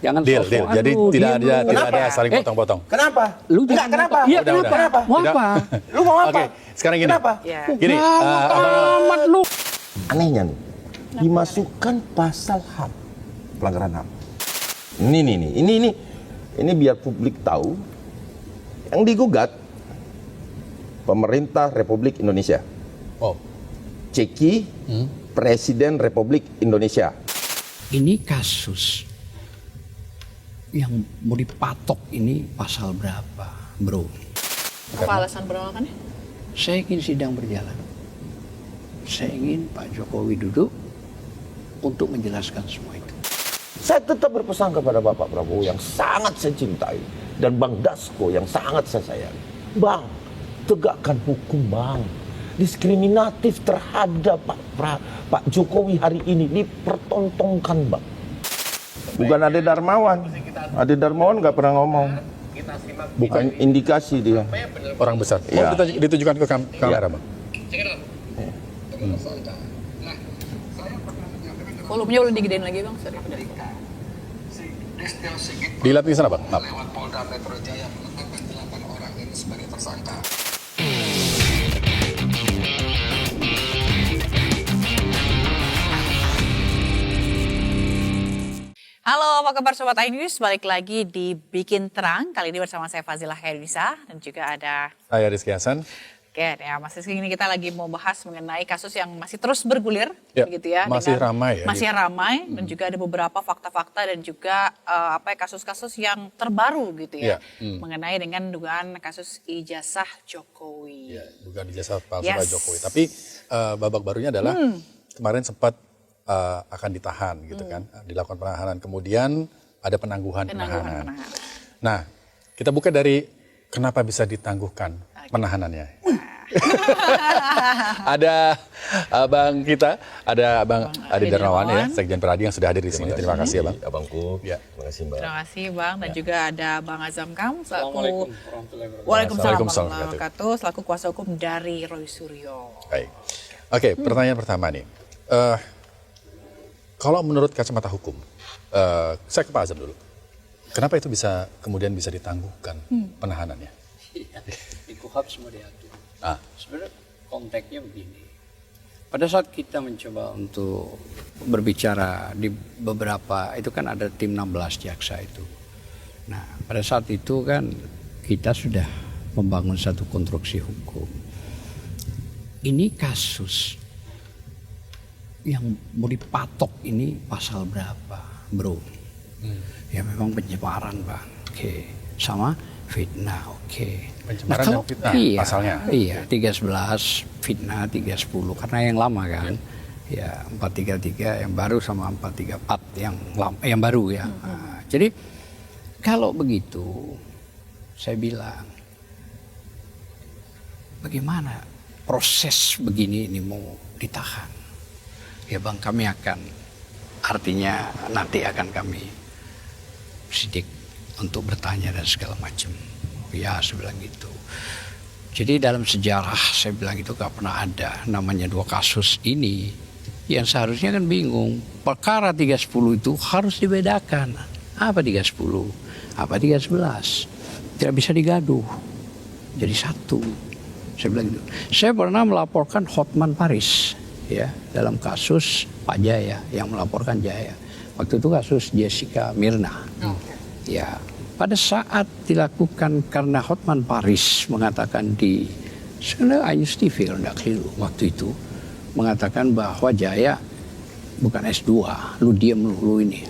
Jangan Deal. Jadi tidak ada saling potong-potong. Kenapa? Lu Enggak, kenapa? Iya, Udah. kenapa? Mau apa? Lu mau apa? Oke, sekarang gini. Kenapa? Gini, Amat lu. Anehnya nih, dimasukkan pasal HAM, pelanggaran HAM. Ini biar publik tahu, yang digugat pemerintah Republik Indonesia. oh, Ceki, Presiden Republik Indonesia. Ini kasus yang mau dipatok ini pasal berapa, bro? Apa alasan penolakannya? Saya ingin sidang berjalan. Saya ingin Pak Jokowi duduk untuk menjelaskan semua itu. Saya tetap berpesan kepada Bapak Prabowo yang sangat saya cintai dan Bang Dasko yang sangat saya sayangi. Bang, tegakkan hukum, Bang. Diskriminatif terhadap Pak Jokowi hari ini dipertontonkan, Bang. Bukan Ade Darmawan. Ade Darmawan nggak pernah ngomong. Bukan indikasi dia. orang besar. Ya. Ditujukan ke kamera, Bang. Volumenya boleh digedein lagi bang, sorry. Dilihat di sana, Bang. Maaf. lewat Polda Metro Jaya menetapkan 8 orang ini sebagai tersangka. Halo, apa kabar Sobat iNews? Balik lagi di Bikin Terang. Kali ini bersama saya Fazilah Khairunisa dan juga ada... Saya Rizky Hasan. Oke, ya Mas Rizky, ini kita lagi mau bahas mengenai kasus yang masih terus bergulir, Ya, begitu ya. masih ramai ya, Masih gitu. ramai dan juga ada beberapa fakta-fakta dan juga kasus-kasus yang terbaru gitu ya, mengenai dengan dugaan kasus ijazah Jokowi. Ya, bukan ijazah palsu Yes. Pak Jokowi. Tapi babak barunya adalah kemarin sempat akan ditahan gitu kan, dilakukan penahanan. Kemudian ada penangguhan penahanan. Nah, kita buka dari kenapa bisa ditangguhkan penahanannya. Ada abang kita, ada Bang Ade Darmawan ya, Sekjen Peradi yang sudah hadir di sini. Terima kasih ya, Bang. Abangku. Ya. Terima kasih, Mbak. Terima kasih Bang dan juga ada Bang Azam Kam selaku Waalaikumsalam Waalaikumsalam warahmatullahi wabarakatuh selaku kuasa hukum dari Roy Suryo. Baik. Oke, pertanyaan pertama nih. Kalau menurut kacamata hukum, saya ke Pak Azam dulu. Kenapa itu kemudian bisa ditangguhkan penahanannya? Di KUHAP semua diatur. Sebenarnya konteksnya begini. Pada saat kita mencoba untuk berbicara di beberapa, itu kan ada tim 16 jaksa itu. Nah, pada saat itu kan kita sudah membangun satu konstruksi hukum. Ini kasus yang mau dipatok ini pasal berapa, bro? Ya memang penyebaran, Bang. Oke. Sama fitnah, oke. Pencemaran dan fitnah pasalnya. Iya, 311 fitnah, 310 karena yang lama kan. Ya, 433 yang baru sama 434 yang lama, yang baru ya. Nah, jadi kalau begitu saya bilang bagaimana proses begini ini mau ditahan? Ya Bang, kami akan artinya nanti akan kami sidik untuk bertanya dan segala macam. Ya, saya bilang gitu. Jadi dalam sejarah saya bilang itu gak pernah ada namanya dua kasus ini yang seharusnya kan bingung. Perkara 310 itu harus dibedakan. Apa 310? Apa 311? Tidak bisa digaduh. Jadi satu. Saya bilang gitu. Saya pernah melaporkan Hotman Paris ya dalam kasus Pak Jaya yang melaporkan Jaya. Waktu itu kasus Jessica Mirna. Ya. Pada saat dilakukan karena Hotman Paris mengatakan di sebenarnya iNews TV kalau tidak keliru waktu itu mengatakan bahwa Jaya bukan S2, lu diem lu ini.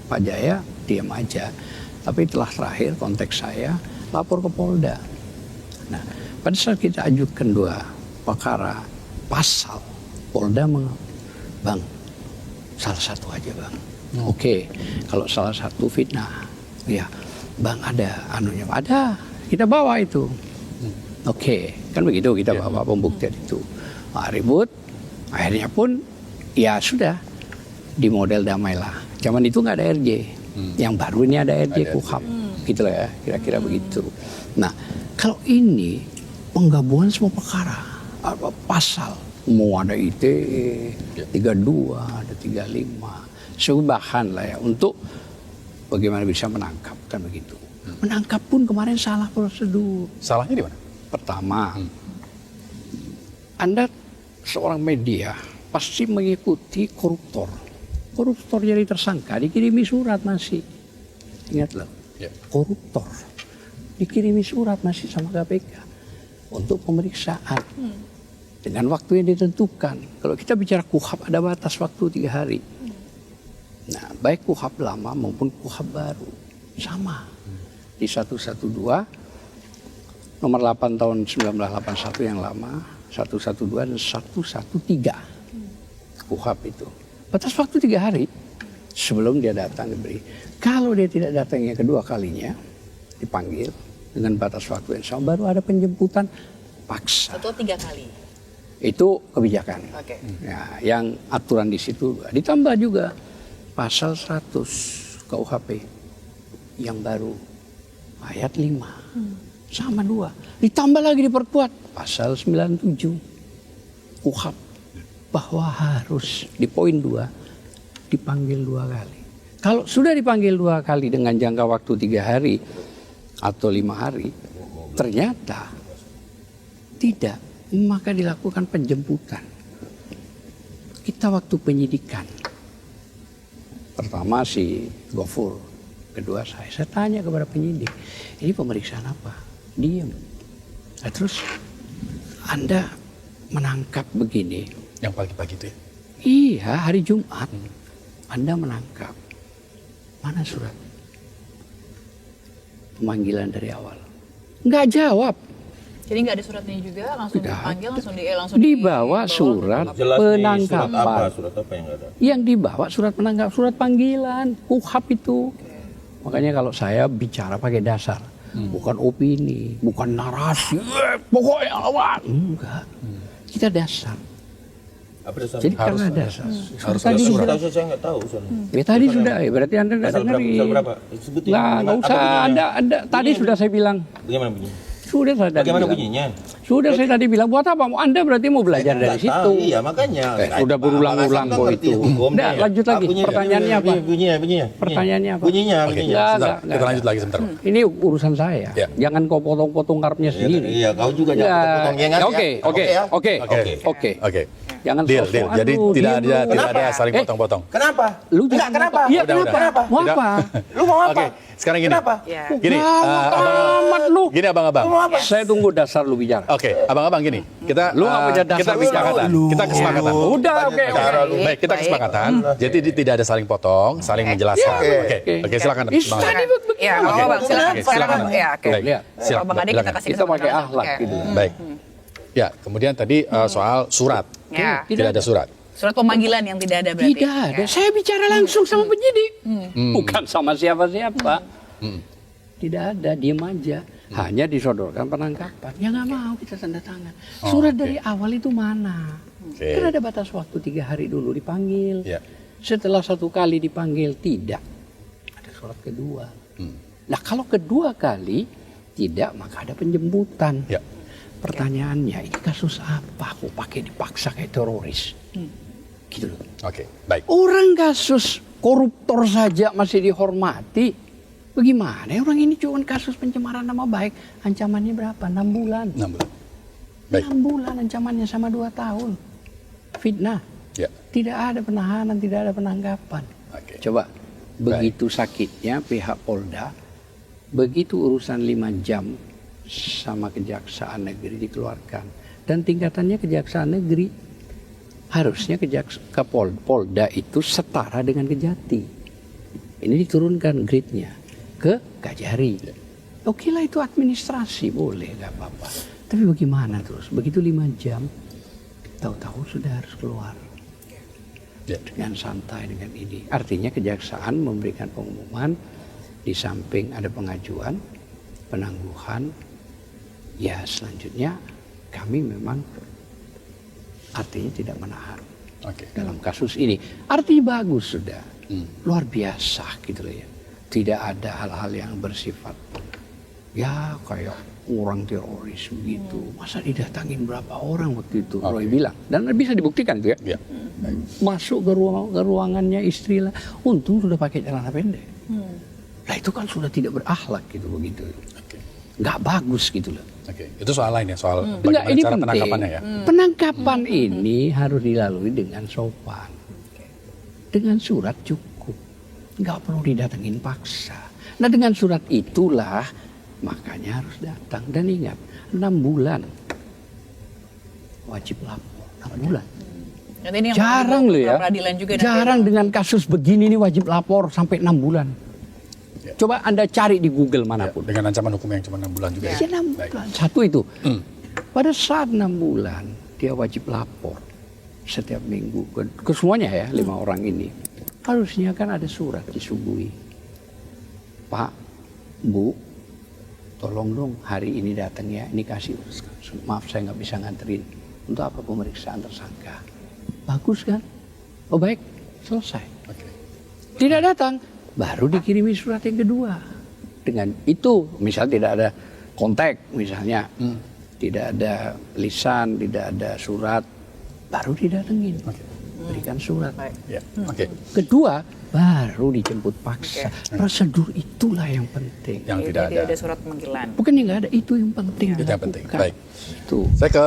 Pak Jaya diam aja. Tapi telah terakhir konteks saya lapor ke Polda. Nah, pada saat kita ajukan dua perkara pasal, Polda Bang, salah satu aja Bang. Oke, kalau salah satu fitnah, ya Bang ada anunya, ada, kita bawa itu. Oke, kan begitu kita bawa pembuktian itu. Nah, ribut, akhirnya pun ya sudah di model damailah. Zaman itu nggak ada RJ, yang baru ini ada RJ KUHAP, gitu lah ya, kira-kira begitu. Nah, kalau ini penggabungan semua perkara, pasal, mau ada ITE, 32, ada 35, sebahan lah ya untuk bagaimana bisa menangkap, kan begitu. Menangkap pun kemarin salah prosedur. Salahnya di mana? Pertama, Anda seorang media pasti mengikuti koruptor. Koruptor jadi tersangka, dikirimi surat masih. Ingat loh, Ya. koruptor dikirimi surat masih sama KPK untuk pemeriksaan dengan waktu yang ditentukan. Kalau kita bicara KUHAP ada batas waktu 3 hari. Nah, baik KUHAP lama maupun KUHAP baru sama. Di 112 nomor 8 tahun 1981 yang lama, 112 dan 113 KUHAP itu. Batas waktu 3 hari sebelum dia datang diberi. Kalau dia tidak datang yang kedua kalinya, dipanggil dengan batas waktu yang sama, baru ada penjemputan paksa. Satu 3 kali. Itu kebijakan. Oke. Ya, yang aturan di situ ditambah juga pasal 100 KUHP yang baru ayat 5 sama 2. Ditambah lagi diperkuat pasal 97 KUHP bahwa harus di poin 2 dipanggil 2 kali. Kalau sudah dipanggil 2 kali dengan jangka waktu 3 hari atau 5 hari, ternyata tidak, maka dilakukan penjemputan. Kita waktu penyidikan, pertama si Gofur, kedua saya tanya kepada penyidik, ini pemeriksaan apa? Diam. Nah, terus Anda menangkap begini. Yang pagi-pagi itu ya? Iya, hari Jumat Anda menangkap. Mana surat pemanggilan dari awal? Nggak jawab. Jadi nggak ada suratnya juga, langsung Tidak dipanggil, ada. langsung Dibawa surat Jelas nih, penangkapan. surat apa yang ada? Yang dibawa surat penangkap, surat panggilan, KUHAP itu. Makanya kalau saya bicara pakai dasar, bukan opini, bukan narasi, pokoknya lawan. Enggak, kita dasar. Apa dasar? Jadi karena dasar. harus Tadi ada surat. sudah, Saya nggak tahu soalnya. ya tadi sudah, berarti Anda nggak Pasal berapa? dengerin. Pasal berapa? Sebutin. Nggak Apa usah, bunyinya? Anda tadi sudah saya bilang. Bagaimana bunyinya? Sudah saya tadi Bagaimana bilang. bunyinya? Sudah saya tadi bilang, buat apa? Anda berarti mau belajar dari Nggak situ. tahu, iya makanya. Sudah berulang-ulang kok itu. Nggak, lanjut lagi. Pertanyaannya apa? Bunyinya. Pertanyaannya apa? Bunyinya. Oke, Nggak, sebentar. nggak. Kita lanjut lagi sebentar. Ini urusan saya. Ya. Jangan kau potong-potong karpnya sendiri. Iya, kau juga Ya, jangan potong gengan ya. Oke. ya? Oke. Oke. Jangan Deal. sok-sokan Jadi lu, tidak diem ada lu. tidak ada saling Eh, potong-potong. Kenapa? Lu Enggak, jangan kenapa? Iya, Udah, kenapa? Mau Tidak. apa? Lu mau apa? Oke, sekarang gini. Kenapa? Ya. Gini, Amat lu. gini abang-abang. Lu mau apa? Saya tunggu dasar lu bicara. Oke, abang-abang gini. Kita Lu nggak punya dasar kita bicara. kesepakatan. Kita kesepakatan. Udah, oke. Cara lu. Baik, kita Baik. kesepakatan. Jadi tidak ada saling potong, saling menjelaskan. Oke, silakan. Ih, Bang. tadi begini. Ya, Oke. Bang, silakan. Oke, silakan. Ya, oke. Baik, Lihat. silakan. Bang Ade kita Silakan. kasih Kita pakai kesempatan. akhlak Oke. gitu. Baik. Ya, kemudian tadi soal surat. Ya. Tidak ada surat. Surat pemanggilan yang tidak ada berarti. Tidak ada. Ya. Saya bicara langsung sama penyidik. Bukan sama siapa-siapa. Tidak ada, diam aja. Hanya disodorkan penangkapan. Ya nggak mau kita tanda tangan. Surat dari awal itu mana? Oke. Kan ada batas waktu 3 hari dulu dipanggil. Ya. Setelah 1 kali dipanggil tidak. Ada surat kedua. Nah kalau kedua kali tidak, maka ada penjemputan. Ya. Pertanyaannya, ini kasus apa? Kok pakai dipaksa kayak teroris? Gitu loh. Oke, baik. Orang kasus koruptor saja masih dihormati. Bagaimana? Orang ini cuma kasus pencemaran nama baik. Ancamannya berapa? 6 bulan. 6 bulan. Baik. 6 bulan ancamannya sama 2 tahun. Fitnah. Ya. Tidak ada penahanan, tidak ada penangkapan. Oke. Coba, begitu sakitnya pihak Polda, begitu urusan 5 jam sama Kejaksaan Negeri dikeluarkan. Dan tingkatannya Kejaksaan Negeri. Harusnya Polda itu setara dengan Kejati. Ini diturunkan grade-nya ke Kajari. Oke lah itu administrasi, boleh gak apa-apa. Tapi bagaimana terus? Begitu 5 jam, tahu-tahu sudah harus keluar. Ya. Dengan santai, dengan ini. Artinya kejaksaan memberikan pengumuman, di samping ada pengajuan, penangguhan, ya selanjutnya kami memang artinya tidak menahan Oke. dalam kasus ini. Artinya bagus sudah, luar biasa gitu loh ya. Tidak ada hal-hal yang bersifat ya kayak orang teroris begitu. Masa didatangin berapa orang waktu itu? Roy bilang, dan bisa dibuktikan itu ya. Ya. Masuk ke ruangannya istri lah. Untung sudah pakai celana pendek. itu kan sudah tidak berakhlak gitu begitu. Oke. Nggak bagus gitu loh. Oke. Itu soal lain ya, soal Enggak, bagaimana ini cara penting. penangkapannya ya. Penangkapan ini harus dilalui dengan sopan. Dengan surat cukup. Nggak perlu didatengin paksa. Nah dengan surat itulah makanya harus datang. Dan ingat, 6 bulan wajib lapor. 6 bulan. Dan ini yang Jarang loh ya. peradilan juga nanti. Jarang dengan kasus begini nih wajib lapor sampai 6 bulan. Ya. Coba Anda cari di Google Ya, manapun. dengan ancaman hukum yang cuma 6 bulan juga Ya, 6 Baik. bulan. Satu itu. Pada saat 6 bulan dia wajib lapor setiap minggu ke semuanya ya 5 orang ini. Harusnya kan ada surat disuguhi. Pak, Bu, tolong dong hari ini datang ya. Ini kasih, maaf saya nggak bisa nganterin. Untuk apa pemeriksaan tersangka? Bagus kan? Oh baik, selesai. Oke. Tidak datang, baru dikirimi surat yang kedua. Dengan itu, misal tidak ada kontak, misalnya tidak ada lisan, tidak ada surat, baru didatengin. Berikan surat. Ya. Oke. Kedua, baru dijemput paksa. Prosedur itulah yang penting. Yang tidak Tidak ada. ada surat panggilan. Bukan yang nggak ada, itu yang penting. Itu yang penting. dilakukan. Baik. Itu. Saya ke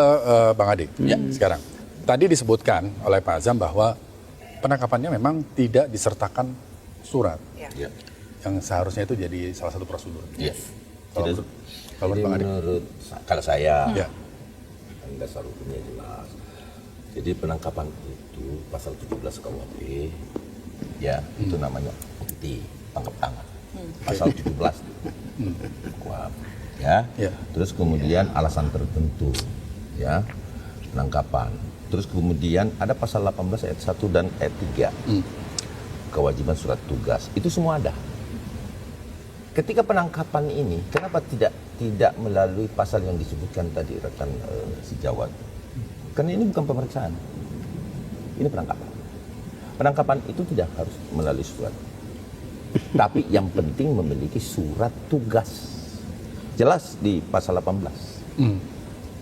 Bang Adi. Ya, sekarang. Tadi disebutkan oleh Pak Azam bahwa penangkapannya memang tidak disertakan surat. Ya. Yang seharusnya itu jadi salah satu prosedur. Yes. Kalau Jadi- kalau jadi Bang Adi. kalau saya, Ya. kan dasar hukumnya jelas. Jadi penangkapan itu pasal 17 KUHP, ya itu namanya bukti tangkap tangan. Pasal 17 KUHP, ya. Ya. Terus kemudian alasan tertentu, ya penangkapan. Terus kemudian ada pasal 18 ayat 1 dan ayat 3. Kewajiban surat tugas. Itu semua ada. Ketika penangkapan ini, kenapa tidak melalui pasal yang disebutkan tadi rekan sejawat? Karena ini bukan pemeriksaan. Ini penangkapan. Penangkapan itu tidak harus melalui surat. Tapi yang penting memiliki surat tugas. Jelas di pasal 18.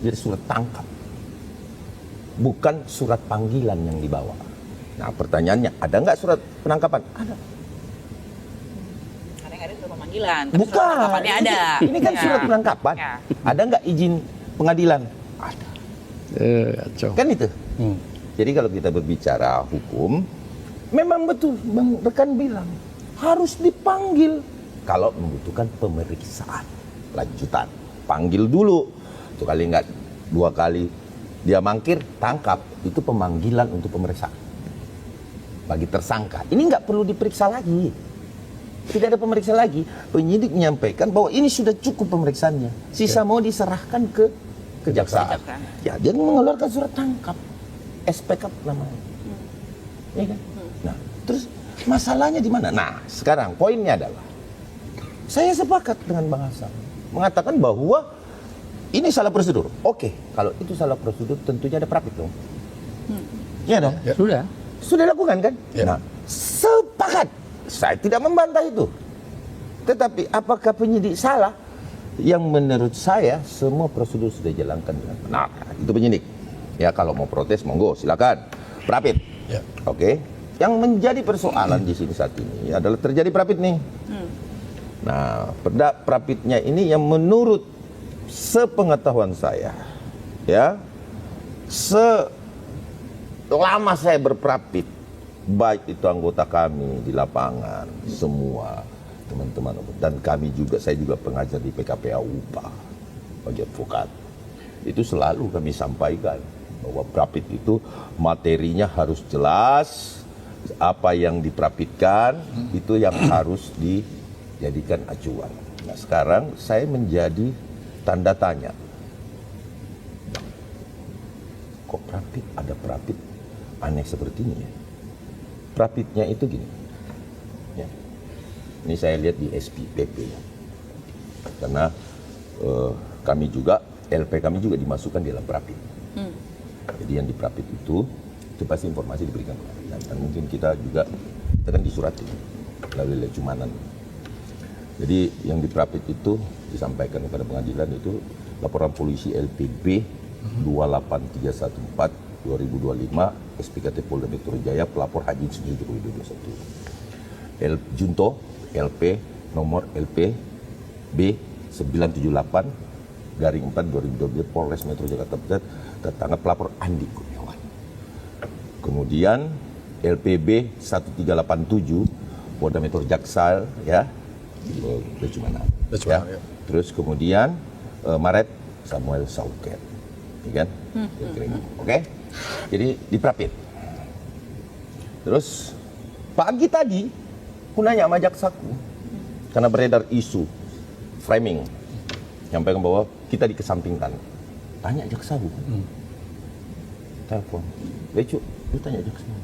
Jadi surat tangkap. Bukan surat panggilan yang dibawa. Nah pertanyaannya, ada nggak surat penangkapan? Ada. Karena yang ada surat pemanggilan. Tapi surat Bukan. penangkapannya ada. Ini kan Ya. surat penangkapan. Ya. Ada nggak izin pengadilan? Ada. Kacau. Kan itu. Jadi kalau kita berbicara hukum, memang betul Bang rekan bilang harus dipanggil kalau membutuhkan pemeriksaan lanjutan. Panggil dulu. Itu kali nggak 2 kali dia mangkir, tangkap. Itu pemanggilan untuk pemeriksaan bagi tersangka. Ini nggak perlu diperiksa lagi. Tidak ada pemeriksaan lagi. Penyidik menyampaikan bahwa ini sudah cukup pemeriksaannya. Sisa mau diserahkan ke kejaksaan. Ya, dia mengeluarkan surat tangkap. SPK namanya. Ya kan? Nah, terus masalahnya di mana? Nah, sekarang poinnya adalah saya sepakat dengan Bang Hasan mengatakan bahwa ini salah prosedur. Oke, kalau itu salah prosedur tentunya ada prapit dong. Iya dong? Ya. Sudah. Sudah dilakukan kan? Ya. Nah, sepakat. Saya tidak membantah itu. Tetapi apakah penyidik salah? Yang menurut saya semua prosedur sudah dijalankan dengan benar. Itu penyidik. Ya kalau mau protes monggo silakan. Prapit. Ya. Oke. Yang menjadi persoalan di sini saat ini adalah terjadi prapit nih. Nah, prapitnya ini yang menurut sepengetahuan saya, ya, selama saya berprapit, baik itu anggota kami di lapangan, semua teman-teman, dan kami juga, saya juga pengajar di PKPA UPA bagi advokat, itu selalu kami sampaikan bahwa prapit itu materinya harus jelas, apa yang diprapitkan itu yang harus dijadikan acuan. Nah sekarang saya menjadi tanda tanya, kok prapit, ada prapit aneh seperti ini ya. Prapitnya itu gini ya. Ini saya lihat di SPPP ya. Karena kami juga, LP kami juga dimasukkan di dalam prapit. Jadi yang di prapit itu pasti informasi diberikan ke pengadilan. Dan mungkin kita juga, kita kan disurati melalui lecumanan. Jadi yang di prapit itu disampaikan kepada pengadilan itu laporan polisi LPB 28314 2025 SPKT Polda Metro Jaya pelapor Haji Insinyur Joko Widodo 1. Junto LP nomor LP B 978 garing 4 2012 Polres Metro Jakarta Pusat tertangkap pelapor Andi Kurniawan. Kemudian LPB 1387 Polda Metro Jaksal ya Becumanan. Ya. Terus kemudian Maret Samuel Sauket, ya kan? Oke. Jadi diprapit. Terus pagi tadi aku nanya sama jaksaku karena beredar isu framing nyampaikan bahwa kita dikesampingkan. Tanya jaksaku. Telepon. Becu, lu tanya jaksamu.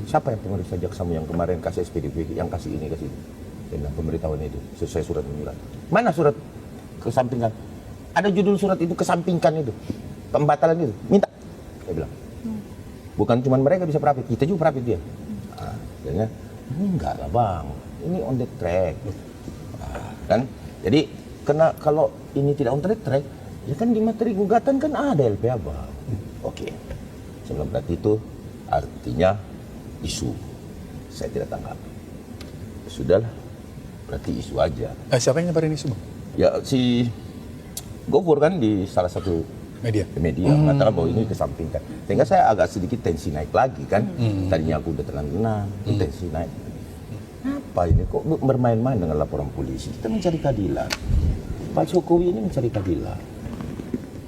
Siapa yang pemeriksa jaksamu yang kemarin kasih SPDP, yang kasih ini, kasih ini? Dan pemberitahuan itu sesuai surat menyurat. Mana surat kesampingkan? Ada judul surat itu kesampingkan itu. Pembatalan itu. Minta. Saya bilang. Bukan cuma mereka bisa prapit, kita juga prapit dia. Akhirnya, ini enggak lah bang, ini on the track. Kan? Jadi, kalau ini tidak on the track, ya kan di materi gugatan kan ada LPA bang. Oke. Sebelum berarti itu artinya isu. Saya tidak tangkap. Sudahlah. Berarti isu aja. Siapa yang nyebarin isu bang? Ya si Gofur kan di salah satu media mengatakan bahwa ini kesampingkan. Sehingga saya agak sedikit tensi naik lagi kan. Tadinya aku udah tenang-tenang, tensi naik. Apa ini kok bermain-main dengan laporan polisi? Kita mencari keadilan. Pak Jokowi ini mencari keadilan.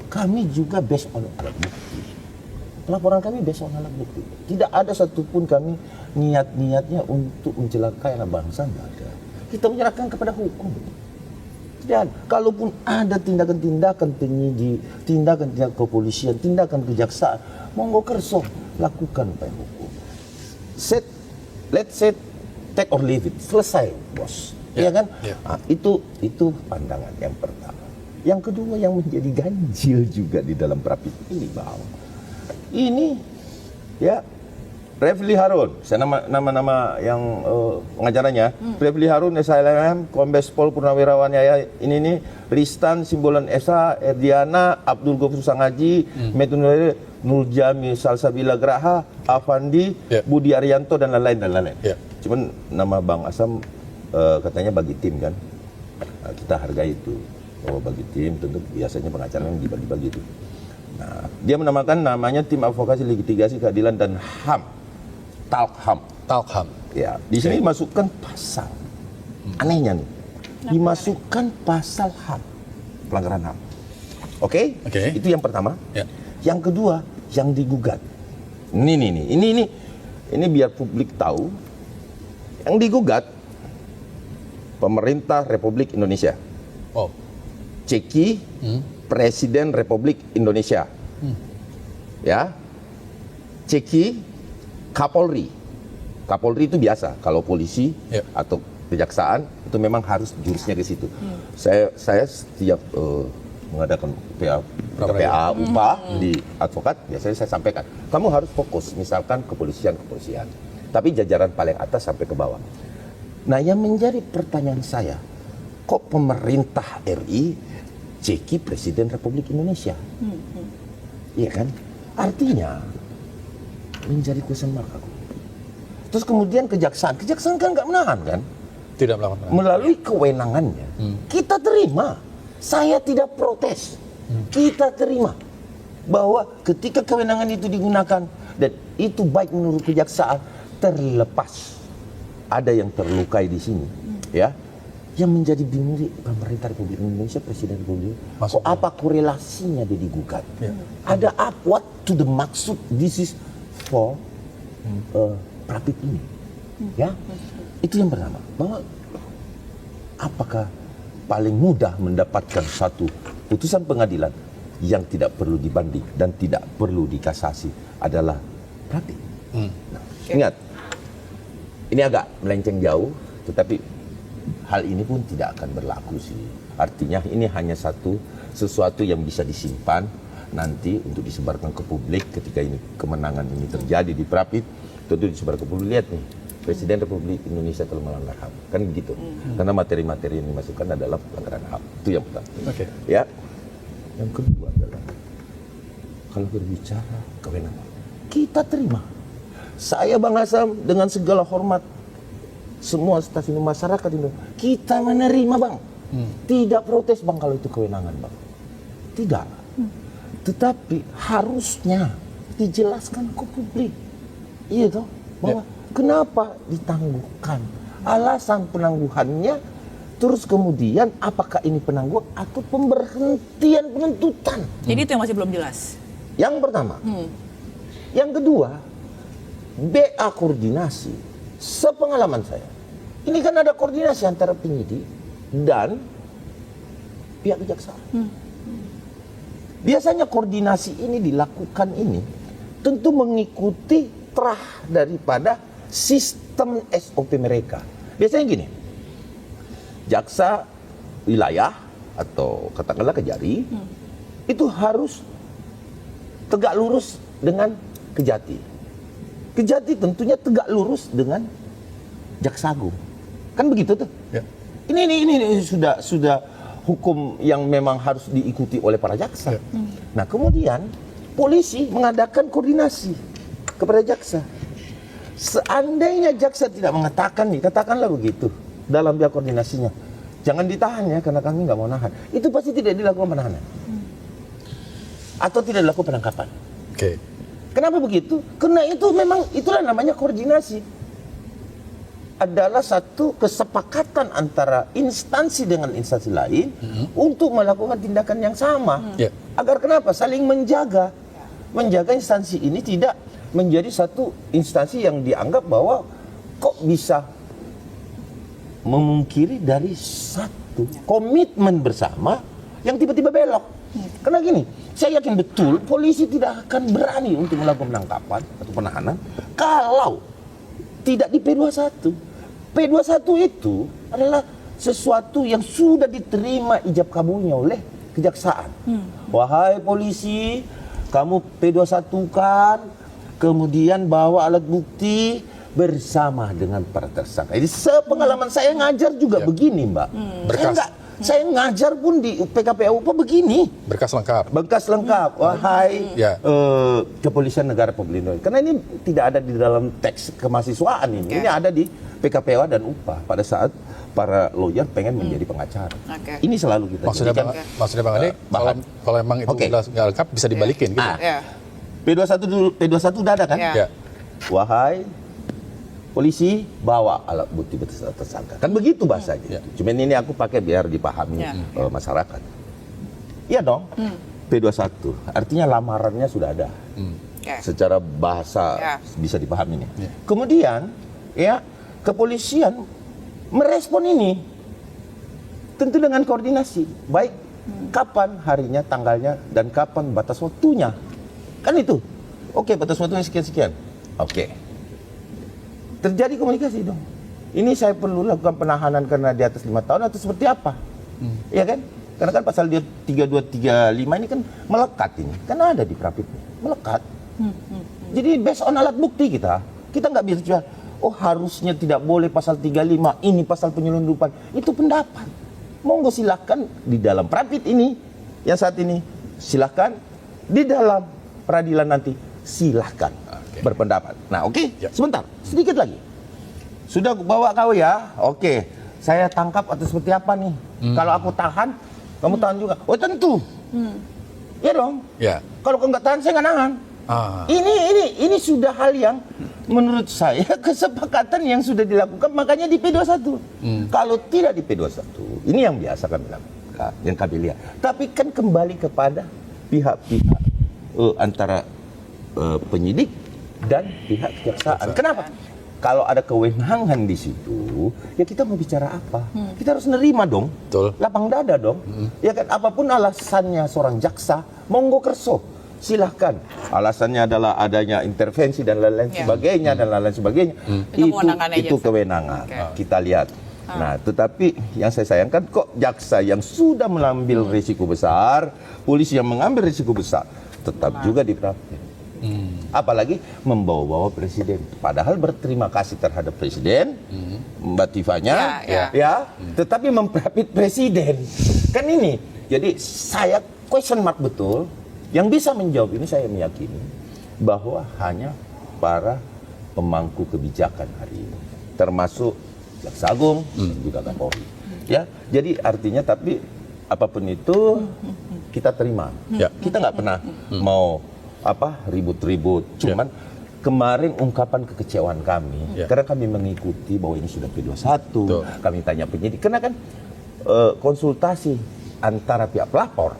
Kami juga based on alat bukti. Laporan kami based on alat bukti. Tidak ada satupun kami niat-niatnya untuk mencelakai anak bangsa, nggak ada. Kita menyerahkan kepada hukum. Dan kalaupun ada tindakan-tindakan penyidik, tindakan-tindakan kepolisian, tindakan kejaksaan, monggo kerso lakukan upaya hukum. Let's say take or leave it, selesai bos, ya kan? Nah, itu pandangan yang pertama. Yang kedua yang menjadi ganjil juga di dalam prapit ini bang, ini ya. Refli Harun, saya nama yang pengacaranya. Refli Harun, SHLM, Kombes Pol Purnawirawan Yaya, ini Ristan, Simbolan Esa, Erdiana, Abdul Ghafur Sangaji, Metun Nurjami Salsabila Graha, Afandi, Budi Arianto dan lain-lain. Cuman nama Bang Asam katanya bagi tim kan. Nah, kita hargai itu. Oh bagi tim tentu biasanya pengacara yang dibagi-bagi itu. Nah, dia menamakan namanya Tim Advokasi Litigasi Keadilan dan HAM. Talkham. Ya, di sini dimasukkan pasal. Anehnya nih. Dimasukkan pasal HAM. Pelanggaran HAM. Oke? Itu yang pertama. Yang kedua, yang digugat. Ini biar publik tahu. Yang digugat pemerintah Republik Indonesia. Ceki Presiden Republik Indonesia. Ya. Ceki Kapolri. Kapolri itu biasa kalau polisi atau kejaksaan itu memang harus jurusnya ke situ. Saya setiap mengadakan PA upah di advokat, biasanya saya sampaikan, kamu harus fokus misalkan kepolisian. Tapi jajaran paling atas sampai ke bawah. Nah, yang menjadi pertanyaan saya, kok pemerintah RI ceki Presiden Republik Indonesia? Iya kan? Artinya menjadi question mark aku. Terus kemudian kejaksaan kan nggak menahan kan? Tidak melakukan penahanan. Melalui kewenangannya, kita terima. Saya tidak protes. Kita terima bahwa ketika kewenangan itu digunakan dan itu baik menurut kejaksaan, terlepas ada yang terlukai di sini, ya. Yang menjadi bingung pemerintah Republik Indonesia, Presiden Republik Indonesia, kok apa korelasinya dia digugat? Ada apa? What to the maksud? This is for prapit ini, ya. Itu yang pertama. Bahwa apakah paling mudah mendapatkan satu putusan pengadilan yang tidak perlu dibanding dan tidak perlu dikasasi adalah prapit. Nah, ingat, ini agak melenceng jauh, tetapi hal ini pun tidak akan berlaku sih. Artinya ini hanya sesuatu yang bisa disimpan nanti untuk disebarkan ke publik ketika ini kemenangan ini terjadi di prapit, tentu disebar ke publik. Lihat nih, Presiden Republik Indonesia telah melanggar HAM, kan begitu. Karena materi-materi yang dimasukkan adalah pelanggaran HAM. Itu yang pertama. Ya. Yang kedua adalah kalau berbicara kewenangan, kita terima. Saya Bang Asam dengan segala hormat semua stasiun masyarakat Indonesia, kita menerima bang. Tidak protes bang kalau itu kewenangan bang. Tidak. Tetapi harusnya dijelaskan ke publik. Iya toh, bahwa kenapa ditangguhkan? Alasan penangguhannya, terus kemudian apakah ini penangguhan atau pemberhentian penuntutan? Jadi itu yang masih belum jelas. Yang pertama. Yang kedua, BA koordinasi. Sepengalaman saya, ini kan ada koordinasi antara penyidik dan pihak kejaksaan. Biasanya koordinasi ini dilakukan ini tentu mengikuti terah daripada sistem SOP mereka. Biasanya gini, jaksa wilayah atau katakanlah Kejari itu harus tegak lurus dengan Kejati. Kejati tentunya tegak lurus dengan Jaksa Agung. Kan begitu tuh. Ya. Ini sudah hukum yang memang harus diikuti oleh para jaksa. Nah, kemudian polisi mengadakan koordinasi kepada jaksa. Seandainya jaksa tidak mengatakan nih, katakanlah begitu dalam pihak koordinasinya, jangan ditahan ya karena kami nggak mau nahan. Itu pasti tidak dilakukan penahanan. Atau tidak dilakukan penangkapan. Oke. Kenapa begitu? Karena itu memang itulah namanya koordinasi. Adalah satu kesepakatan antara instansi dengan instansi lain untuk melakukan tindakan yang sama. Agar kenapa? Saling menjaga. Menjaga instansi ini tidak menjadi satu instansi yang dianggap bahwa kok bisa memungkiri dari satu komitmen bersama yang tiba-tiba belok. Karena gini, saya yakin betul polisi tidak akan berani untuk melakukan penangkapan atau penahanan kalau tidak di P21. P21 itu adalah sesuatu yang sudah diterima ijab kabulnya oleh kejaksaan. Wahai polisi, kamu P21 kan, kemudian bawa alat bukti bersama dengan para tersangka. Jadi sepengalaman saya ngajar juga begini, Mbak. Saya ngajar pun di PKPU begini. Berkas lengkap. Berkas lengkap. Wahai Kepolisian Negara Republik Indonesia. Karena ini tidak ada di dalam teks kemahasiswaan ini. Ini ada di PKPU dan UPA pada saat para lawyer pengen menjadi pengacara. Ini selalu kita. Maksudnya Bang Ade, kalau emang itu nggak lengkap bisa dibalikin gitu. P21 dulu, P21 udah ada kan? Wahai polisi, bawa alat bukti tersangka. Kan begitu bahasanya. Cuman ini aku pakai biar dipahami masyarakat. Iya dong. P21. Artinya lamarannya sudah ada. Secara bahasa bisa dipahami nih. Kemudian ya kepolisian merespon ini tentu dengan koordinasi. Baik kapan harinya, tanggalnya, dan kapan batas waktunya. Kan itu. Oke, batas waktunya sekian-sekian. Oke. Terjadi komunikasi dong. Ini saya perlu lakukan penahanan karena di atas 5 tahun atau seperti apa? Iya kan? Karena kan pasal 3235 ini kan melekat ini. Kan ada di Prapitnya. Melekat. Jadi based on alat bukti kita nggak bisa jual. Oh harusnya tidak boleh pasal 35, ini pasal penyelundupan. Itu pendapat. Monggo silakan di dalam Prapit ini, yang saat ini, silakan. Di dalam peradilan nanti, silakan berpendapat. Nah sebentar, sedikit lagi. Sudah bawa kau ya, saya tangkap atau seperti apa nih? Kalau aku tahan, kamu tahan juga. Oh tentu. Ya dong. Kalau kau nggak tahan, saya nggak nahan. Ini sudah hal yang menurut saya kesepakatan yang sudah dilakukan, makanya di P21. Kalau tidak di P21, ini yang biasa kami lakukan, yang kami lihat. Tapi kan kembali kepada pihak-pihak antara penyidik dan pihak kejaksaan. Kenapa? Kalau ada kewenangan di situ, ya kita mau bicara apa? Kita harus nerima dong. Lapang dada dong. Ya kan, apapun alasannya seorang jaksa, monggo kerso. Silahkan. Alasannya adalah adanya intervensi dan lain-lain sebagainya dan lain-lain sebagainya. Itu kewenangan. Kita lihat. Nah, tetapi yang saya sayangkan kok jaksa yang sudah mengambil risiko besar, polisi yang mengambil risiko besar, tetap juga diperhatikan. Apalagi membawa-bawa presiden. Padahal berterima kasih terhadap presiden, Mbak Tifanya, tetapi memperhapit presiden. Kan ini. Jadi saya question mark betul. Yang bisa menjawab ini saya meyakini bahwa hanya para pemangku kebijakan hari ini, termasuk Jaksa Agung, juga Kapolri. Ya, jadi artinya tapi apapun itu kita terima. Ya. Kita nggak pernah mau ribut-ribut. Cuman kemarin ungkapan kekecewaan kami karena kami mengikuti bahwa ini sudah P21. Kami tanya penyidik karena kan konsultasi antara pihak pelapor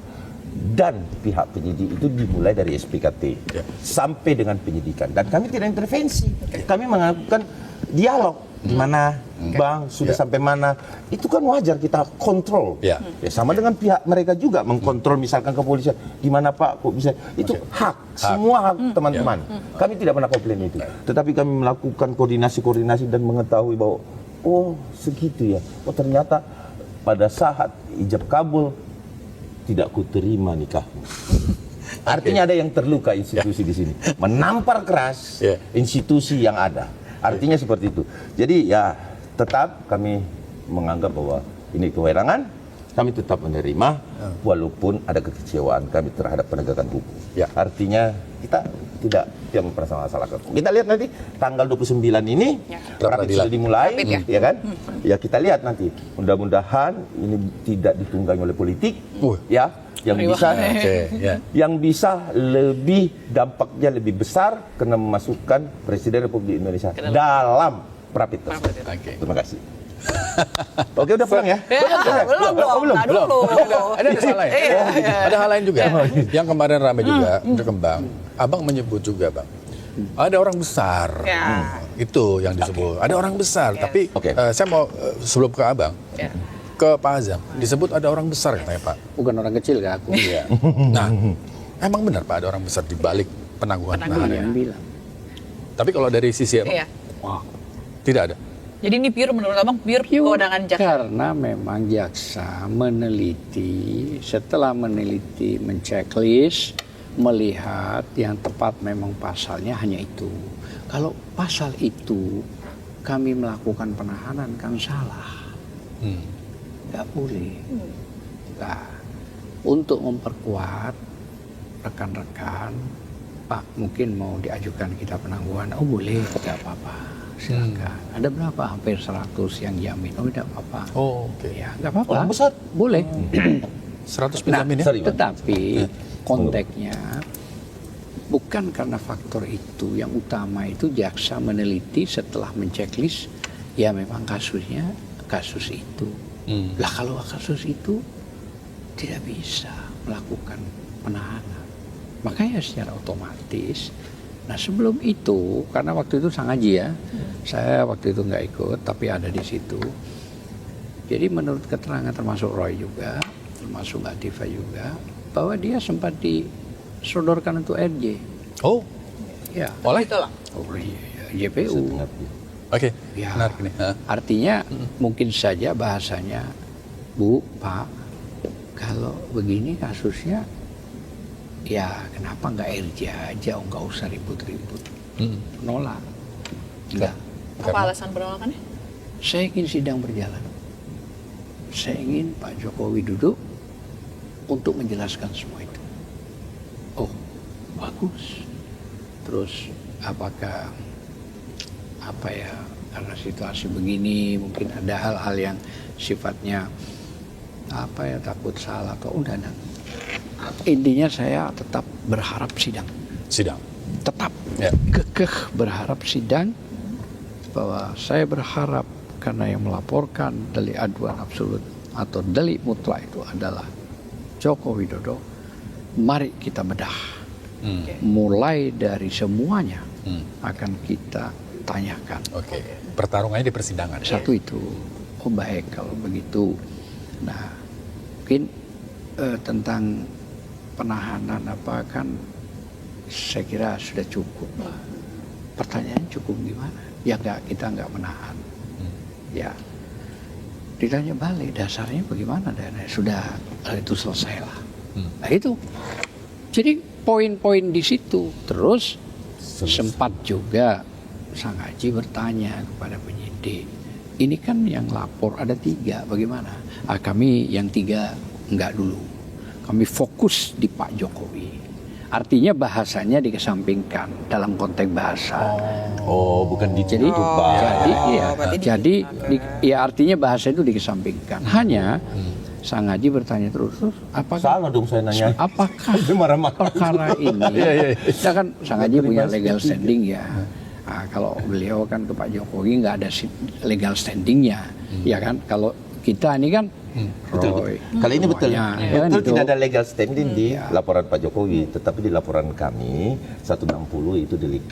dan pihak penyidik itu dimulai dari SPKT sampai dengan penyidikan dan kami tidak intervensi. Kami melakukan dialog di mana Bang sudah sampai mana, itu kan wajar kita kontrol. Ya sama dengan pihak mereka juga mengkontrol misalkan kepolisian, di mana Pak kok bisa, itu hak, semua hak teman-teman. Kami tidak pernah komplain itu. Tetapi kami melakukan koordinasi dan mengetahui bahwa oh segitu ya. Oh ternyata pada saat ijab kabul tidak kuterima nikahmu. Artinya ada yang terluka institusi di sini. Menampar keras institusi yang ada. Artinya seperti itu. Jadi ya tetap kami menganggap bahwa ini kewenangan, kami tetap menerima walaupun ada kekecewaan kami terhadap penegakan hukum. Artinya kita tidak mempermasalahkan. Kita lihat nanti tanggal 29 ini rapid sudah dimulai, ya kan? Ya kita lihat nanti. Mudah-mudahan ini tidak ditunggangi oleh politik, ya. Yang bisa lebih dampaknya lebih besar karena memasukkan Presiden Republik Indonesia dalam rapid test. Terima kasih. Oke, udah pulang ya? Belum. Ada hal lain. Ada hal lain juga. Yang kemarin ramai juga berkembang. Abang menyebut juga, Bang. Ada orang besar. Itu yang disebut. Ada orang besar. Tapi saya mau sebelum ke Abang. Ke Pak Azam, disebut ada orang besar katanya Pak. Bukan orang kecil kan aku. Nah, emang benar Pak ada orang besar di balik penangguhan penahanan yang bilang. Tapi kalau dari sisi tidak ada. Jadi ini pure menurut Abang pure kewenangan jaksa. Karena memang jaksa meneliti, setelah meneliti, menceklis, melihat yang tepat memang pasalnya hanya itu. Kalau pasal itu kami melakukan penahanan kan salah. Nggak boleh. Nah, untuk memperkuat rekan-rekan, Pak mungkin mau diajukan kita penangguhan, oh boleh, tidak apa-apa, silakan. Ada berapa? Hampir 100 yang jamin, oh tidak apa-apa. Oh, oke. Ya, nggak apa-apa. Orang besar. Boleh. 100 penjamin ya? Tetapi konteksnya bukan karena faktor itu, yang utama itu jaksa meneliti setelah menceklis, ya memang kasusnya kasus itu. Lah kalau kasus itu tidak bisa melakukan penahanan, makanya secara otomatis. Nah sebelum itu, karena waktu itu sang Haji ya, saya waktu itu nggak ikut, tapi ada di situ. Jadi menurut keterangan termasuk Roy juga, termasuk Mbak Diva juga, bahwa dia sempat disodorkan untuk RJ. Oh, ya. oleh? Oleh JPU. Oke, Ya, menarik nih. artinya mungkin saja bahasanya, Bu, Pak, kalau begini kasusnya, ya kenapa nggak RJ aja, nggak usah ribut-ribut. Nolak. Enggak. Apa alasan penolakannya? Saya ingin sidang berjalan. Saya ingin Pak Jokowi duduk untuk menjelaskan semua itu. Oh, bagus. Terus apakah karena situasi begini mungkin ada hal-hal yang sifatnya takut salah atau enggak. Intinya saya tetap berharap sidang. Tetap kekeh berharap sidang, bahwa saya berharap karena yang melaporkan delik aduan absolut atau delik mutlak itu adalah Joko Widodo. Mari kita bedah. Mulai dari semuanya akan kita tanyakan. Oke. Pertarungannya di persidangan. Satu itu. Oh baik kalau begitu. Nah, mungkin tentang penahanan kan saya kira sudah cukup lah. Pertanyaan cukup gimana? Ya kita nggak menahan. Ya. Ditanya balik dasarnya bagaimana, dan sudah itu selesai lah. Nah itu. Jadi poin-poin di situ. Terus sempat juga sang Haji bertanya kepada penyidik, ini kan yang lapor ada 3, bagaimana? Kami yang 3 enggak dulu. Kami fokus di Pak Jokowi. Artinya bahasanya dikesampingkan dalam konteks bahasa. Oh, bukan di Jadi, situ, Bang. ya artinya bahasa itu dikesampingkan. Hanya Sang Haji bertanya terus apakah Salah dong saya nanya. apakah Dia marah-marah. perkara ini? Ya kan Sang Haji punya legal standing ya. Nah, kalau beliau kan ke Pak Jokowi nggak ada legal standingnya, ya kan? Kalau kita ini kan, Roy, Kali ini betul. semuanya, ya kan Betul itu. tidak ada legal standing di laporan Pak Jokowi, tetapi di laporan kami 160 itu delik.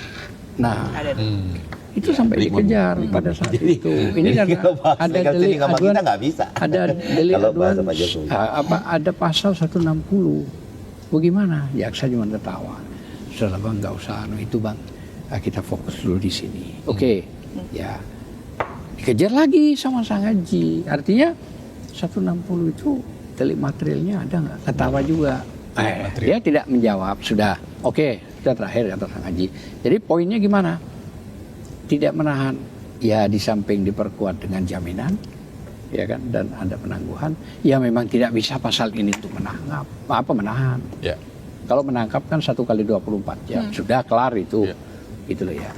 Nah, Ada. itu sampai dikejar pada saat itu. Ini kan kalau bahas ada legal delik standing sama aduan, kita nggak bisa. ada delik Kalau aduan, bahasa Pak Jokowi. ada pasal 160. Bagaimana? Jaksa cuma ketawa. Sudah bang, nggak usah itu bang. Kita fokus dulu di sini. Oke, ya dikejar lagi sama Sang Haji. Artinya 160 itu delik materialnya ada nggak? Ketawa juga. Dia tidak menjawab. Sudah, oke, sudah terakhir kata Sang Haji. Jadi poinnya gimana? Tidak menahan. Ya di samping diperkuat dengan jaminan, ya kan, dan ada penangguhan. Ya memang tidak bisa pasal ini untuk menahan. Ya. Kalau menangkap kan 1 kali 24 jam. Sudah kelar itu. Ya. Gitu loh ya.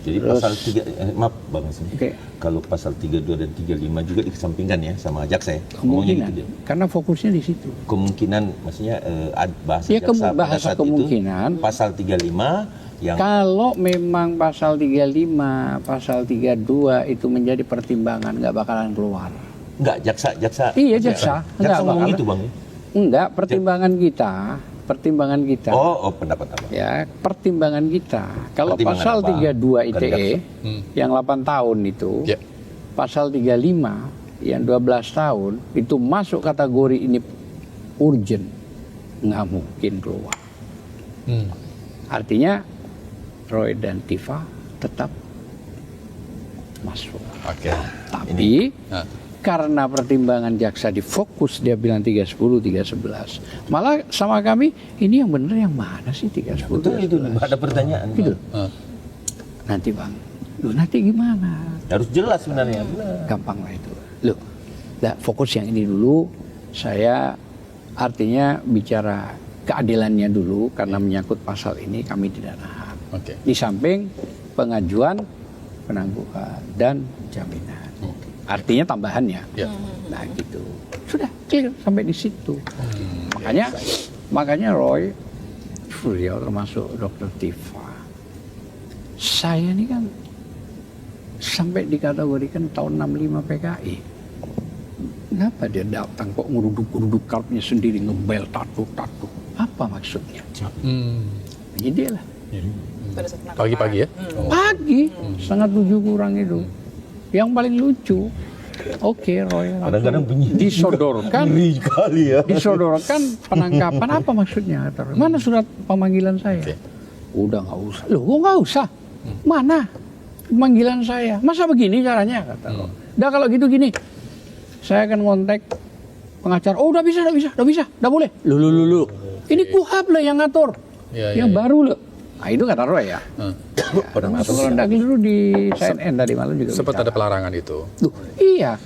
Jadi Terus- pasal 3, maaf Bang Hasim. Oke. Kalau pasal 32 dan 35 juga dikesampingkan ya sama jaksa ya. Ngomongnya Kemungkinan. gitu dia. Karena fokusnya di situ. Kemungkinan maksudnya bahasa Ya, jaksa pada bahasa saat kemungkinan. itu pasal 35 yang Kalau memang pasal 35, pasal 32 itu menjadi pertimbangan nggak bakalan keluar. enggak jaksa. Iya, jaksa. Jaksa Enggak ngomong bakalan. itu Bang. Enggak, pertimbangan kita. Oh, pendapat apa? Ya, pertimbangan kita. Kalau Pertimbangan pasal apa? 32 Bukan ITE jaksa. yang 8 tahun itu, Ya. pasal 35 yang 12 tahun itu masuk kategori ini urgent, nggak mungkin keluar. Artinya Roy dan Tifa tetap masuk. Oke. Tapi Nah. karena pertimbangan jaksa difokus, dia bilang 310, 311. Malah sama kami, ini yang benar yang mana sih 310, Betul itu, 311? ada pertanyaan. Gitu. Ah. Nanti bang, lu nanti gimana? Harus jelas sebenarnya. Gampang lah itu. Loh, fokus yang ini dulu. Saya artinya bicara keadilannya dulu karena menyangkut pasal ini kami tidak nahan. Oke. Di samping pengajuan, penangguhan dan jaminan. Artinya tambahannya. Ya. Nah gitu. Sudah clear sampai di situ. Makanya Roy, beliau termasuk Dr. Tifa. Saya ini kan sampai dikategorikan tahun 65 PKI. Kenapa dia datang kok ngeruduk-ngeruduk karpnya sendiri, ngebel tatu-tatu? Apa maksudnya? Ini dia lah. Pada saat penangkapan. Pagi-pagi ya? Pagi, setengah 7 kurang itu. Yang paling lucu, oke Roy, Kadang-kadang bunyi. disodorkan, Ngeri kali ya. disodorkan penangkapan. Apa maksudnya? Kata Roy. Mana surat pemanggilan saya? Oke. Udah nggak usah. Loh, kok nggak usah? Mana pemanggilan saya? Masa begini caranya? Kata Roy. Udah kalau gitu gini, saya akan ngontek pengacara. Oh, udah bisa, udah boleh. Lu. Ini KUHAP lah yang ngatur, Ya, yang ya, ya. baru loh. Nah itu kata Roy ya. Termasuk kalau ndak dulu di CNN tadi malam juga. Sempat bicara. ada pelarangan itu. Duh, iya.